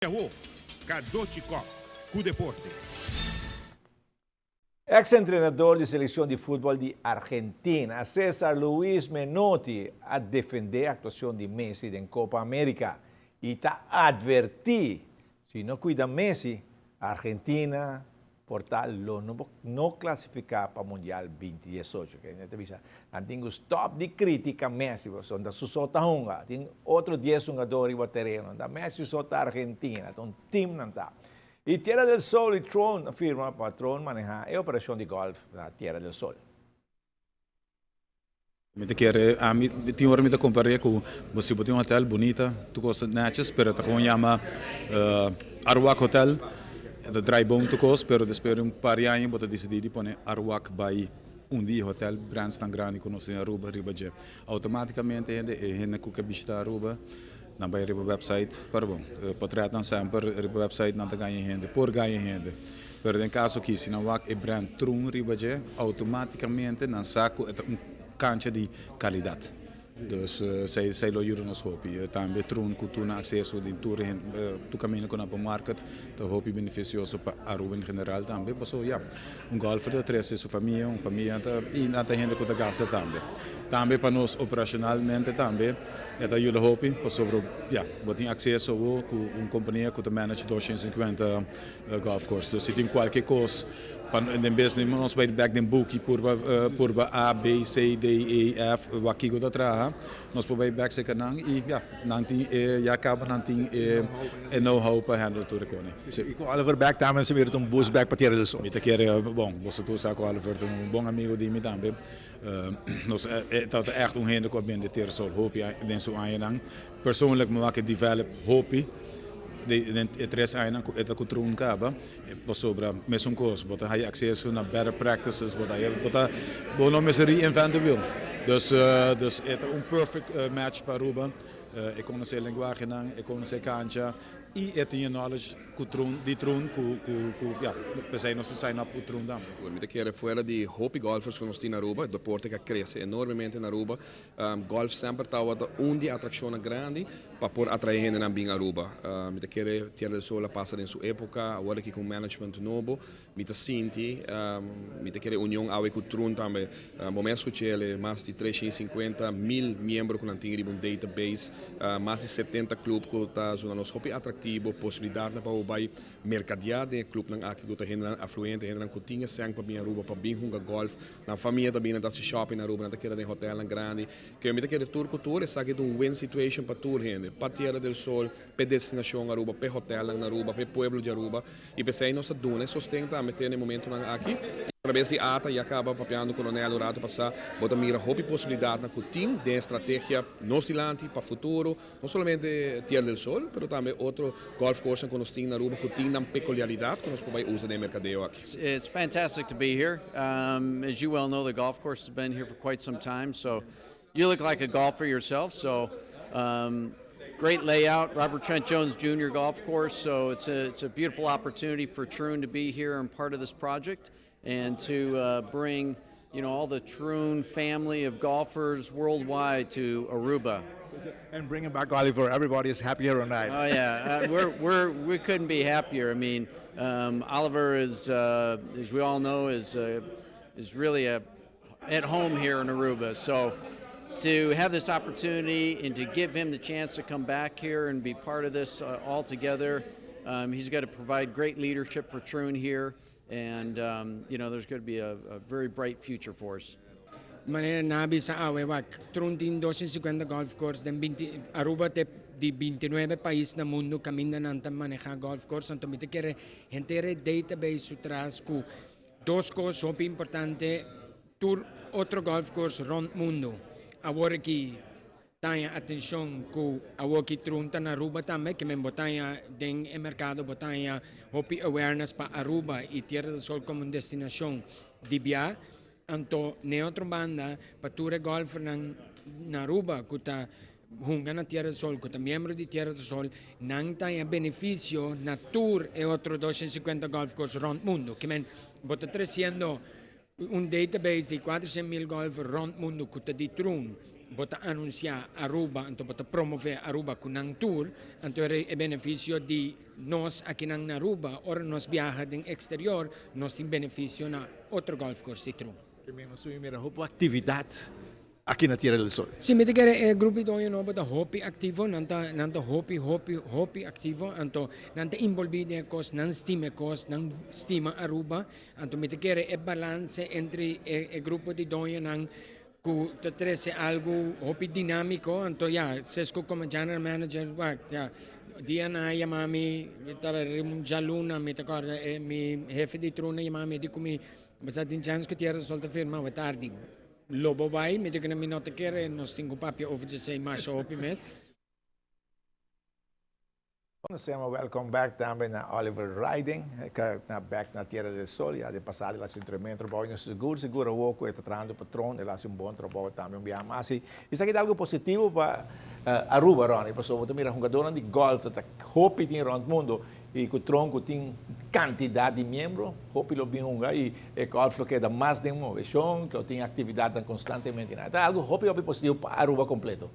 Errou. Kadochikov, com deporte. Ex-treinador de seleção de futebol de Argentina, César Luis Menotti, a defender a atuação de Messi em Copa América e está advertir, se não cuida Messi, a Argentina portalo não classificar para o Mundial 2018. Tem os top de crítica Messi, onde susota hunga, tem outro 10 jogadores no terreno, da Messi sota a Argentina, então time não está. E Tierra del Sol e Tron afirma para Tron manejar a operação de golfe na Tierra del Sol. Met keer tien hoor met de comparer com você botou hotel bonita, tu kost netjes, pero te gewoon llama Arwak Hotel, de draai bom tu kost, pero después par jaar botte decididi pone Arwak by dia hotel brands tan grande conosce Aruba ribaje. Automaticamente hende kuke bista Aruba. Dan bij de website, pardon, portret dan sempre de website dan te ganha rende, por ganha rende. Pero em caso que se não há brand trun ribaje, automaticamente não saco cancha de qualidade. Dus zij lo juren ons hopi. Também trun kutuna accesso de tour tu caminho com a market, to hopi beneficioso para Aruba em geral também. Passo ja, golfer de tres sua família, família e nata gente com a gasta também. Também para nós operacionalmente também, jullie hopi, sobre ja, botem acesso com companhia que manage 250 golf course. Dus se tem qualquer coisa para den business nós vai back den book por A, B, C, D, E, F, wakigo da traha. Nós podemos back se kanang e ja, nanti ja acaba nanti know-how para handle tudo com ele. Com Oliver Beck também se vira boost back para Tierra del Sol. Mita quer bom, você tu sabe Oliver bom amigo de mim também. Nós dat echt onheen de binnen de Tierra del Sol hoop je den zo aan je dan. Persoonlijk me maken develop hopi. De tres aina eta kutrun kaba sobra mesum kos bota hay accesso na better practices bota bono mes reinventen wil dus eta perfect match para Aruba ik kon se linguagem nan ik kon se cancha e tinha knowledge kutrun di trun ku ja pesei não se sign up kutrun dan Met keer fuera de hopi golfers que nós temos na Aruba, o deporte que cresce enormemente na Aruba. Golf sempre está uma atração grande para por atrair gente na bem Aruba. Met keer Tierra del Sol passa em sua época, agora que com management novo, met sinti, met keer união ao Ecutrun também. Momento que ele mais de 350.000 membros que não tem um database, mais de 70 clubes que está zona nos hopi atrativo, possibilidade para o vai mercadear de clube não aqui que está gente afluente, gente não tinha sangue para bem Aruba, para bem jogar golf, na família também não se shopping na Aruba, não quer em hotel grande, que eu me quer tour cultura, sabe que um win situation para tour gente, para Tierra del Sol, para destinação Aruba, para hotel na Aruba, para pueblo de Aruba, e para aí nossa duna sustenta meter no momento aqui. Através de ata e acaba papeando com o coronel Dourado passar, bota mira hobby possibilidade na cutim de estratégia nostilante para futuro, não somente Tierra del Sol, mas também outro golf course que nós temos na Aruba, que tem uma peculiaridade que nós podemos usar no mercadeo aqui. It's fantastic to be here. As you well know, the golf course has been here for quite some time, so you look like a golfer yourself, so great layout, Robert Trent Jones Jr. Golf Course, so it's a beautiful opportunity for Troon to be here and part of this project, and to bring all the Troon family of golfers worldwide to Aruba. And bringing back Oliver, everybody is happier on that. Oh yeah, we couldn't be happier. I mean, Oliver is, as we all know, is really at home here in Aruba. So to have this opportunity and to give him the chance to come back here and be part of this all together, he's got to provide great leadership for Troon here. And there's going to be a very bright future for us. Maneira nabi sa awe wa Troon tin 250 golf course den Aruba te di 29 países na mundo caminha nanta manejar golf course então mite quer entere database utras ku dos coisas muito importante tour outro golf course rond mundo agora que tenha atenção com a que Troon na Aruba também que me botanha den mercado botanha hopi awareness para Aruba e Tierra del Sol como destinação de viagem. Anto neutro banda patura golf na Aruba kuta hunga na Tierra del Sol kuta membro di Tierra del Sol nang taya beneficio na tour e otro 250 golf course rond mundo que men bota 300 un database di 400.000 golf rond mundo kuta di Troon bota anunciar Aruba, então bota promover Aruba com um tour, então é benefício de nós aqui na Aruba, ora nós viaja do exterior, nós temos benefício na outro golf course citrum. Que mesmo assim, mira, houve atividade aqui na Tierra del Sol. Sim, me diga é grupo do eu não bota hopi ativo, nanta hopi ativo, então nanta envolvido cos, nan estima Aruba, então me diga é balance entre o grupo de doio nan ku trece algo hopi dinâmico, então ya, sesco como general manager, ya, dia na yamami, estava jaluna, me ricordo, mi jefe di truna yamami di kumi, basta din chance que Tierra del Sol firma, vai tarde. Lobo vai, me diga na minota que nós temos papel over de sei mais hopi mes. Nós temos welcome back também na Oliver Riding, na back na Tierra del Sol, já de passado lá sem tremendo trabalho seguro o que está trazendo patrão, ele faz bom trabalho também, mas isso aqui é algo positivo para Aruba, Ronnie, pessoal, você mira jogador de golf, está hopi tem around mundo e que o tronco tem quantidade de membros, hopi lo bem e golf que dá mais de uma vez, então tem atividade constantemente, é algo hopi positivo para Aruba completo.